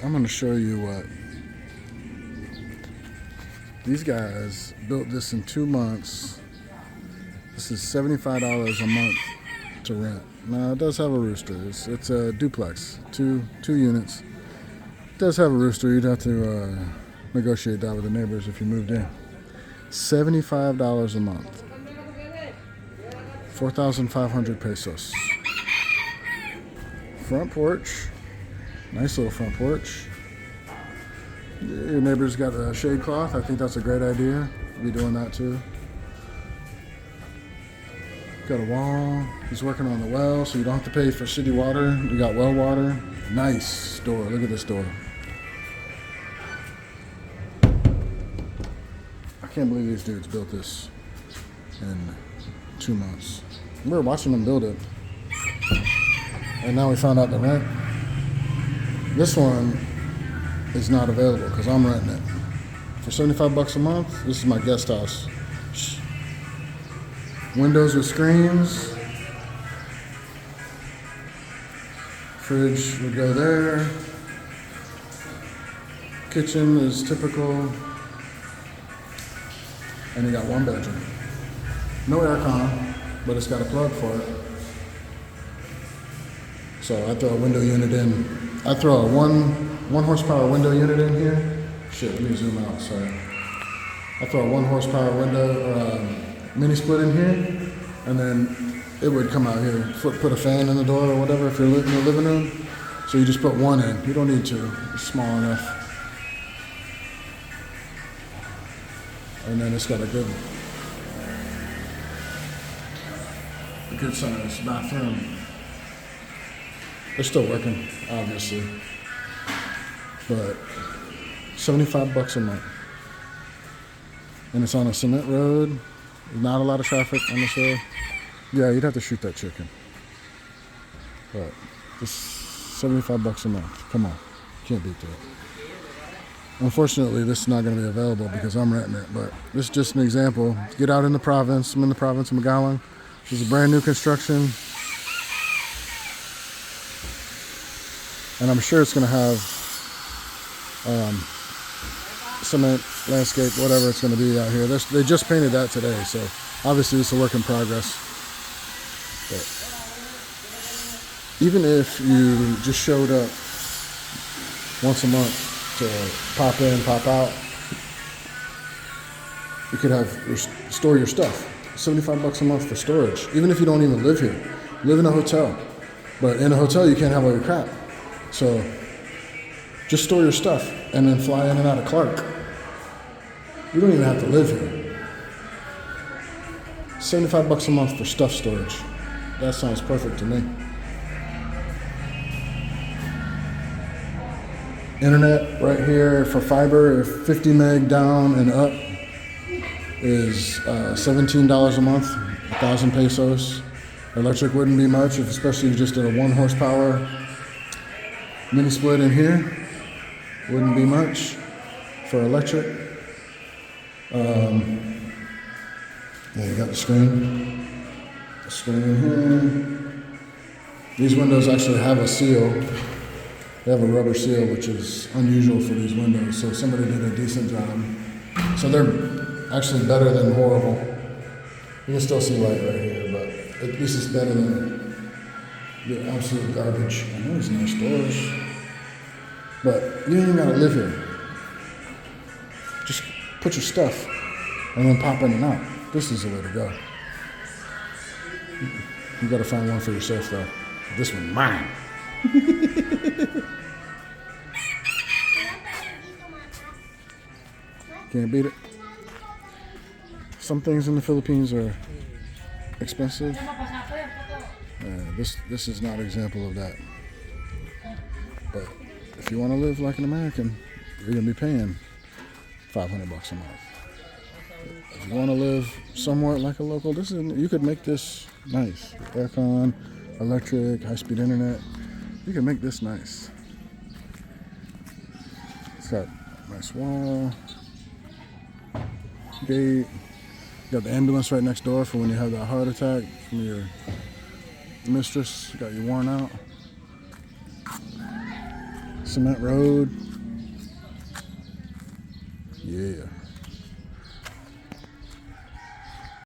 I'm going to show you what these guys built this in 2 months. This is $75 a month to rent. Now it does have a rooster. It's a duplex, two units. It does have a rooster. You'd have to negotiate that with the neighbors if you moved in. $75 a month. 4,500 pesos. Front porch. Nice little front porch. Your neighbor's got a shade cloth. I think that's a great idea. Be doing that too. Got a wall. He's working on the well, so you don't have to pay for city water. You got well water. Nice door. Look at this door. I can't believe these dudes built this in 2 months. We were watching them build it, and now we found out the rent. This one is not available because I'm renting it for $75 a month. This is my guest house. Windows with screens. Fridge would go there. Kitchen is typical. And you got 1 bedroom. No aircon, but it's got a plug for it. So I throw a window unit in. I throw a one horsepower window unit in here. Shit, let me zoom out, sorry. I throw a 1 horsepower window or mini split in here, and then it would come out here. Put a fan in the door or whatever if you're in the living room. So you just put 1 in. You don't need 2. It's small enough. And then it's got a good sized bathroom. They're still working, obviously, but $75 a month. And it's on a cement road. Not a lot of traffic on this road. Yeah, you'd have to shoot that chicken. But this $75 a month. Come on, can't beat that. Unfortunately, this is not going to be available because I'm renting it. But this is just an example. Get out in the province. I'm in the province of Magalang. This is a brand new construction, and I'm sure it's going to have cement, landscape, whatever it's going to be out here. They just painted that today, so obviously it's a work in progress. But even if you just showed up once a month to pop in, pop out, you could store your stuff. $75 a month for storage, even if you don't even live here. Live in a hotel, but in a hotel you can't have all your crap. So just store your stuff and then fly in and out of Clark. You don't even have to live here. $75 a month for stuff storage. That sounds perfect to me. Internet right here for fiber, 50 meg down and up is $17 a month, 1,000 pesos. Electric wouldn't be much, especially if you just did a 1 horsepower mini split in here. Wouldn't be much for electric. Yeah, you got the screen. The screen in here. These windows actually have a seal. They have a rubber seal, which is unusual for these windows. So somebody did a decent job. So they're actually better than horrible. You can still see light right here, but at least it's better than the absolute garbage. I know it's nice doors, but you ain't gotta live here. Just put your stuff and then pop in and out. This is the way to go. You gotta find one for yourself though. This one's mine. Can't beat it. Some things in the Philippines are expensive. This is not an example of that. But if you want to live like an American, you're gonna be paying $500 a month. If you want to live somewhat like a local, you could make this nice. Aircon, electric, high-speed internet. You can make this nice. It's got a nice wall, gate. You got the ambulance right next door for when you have that heart attack from your mistress. Got you worn out. cement road. Yeah.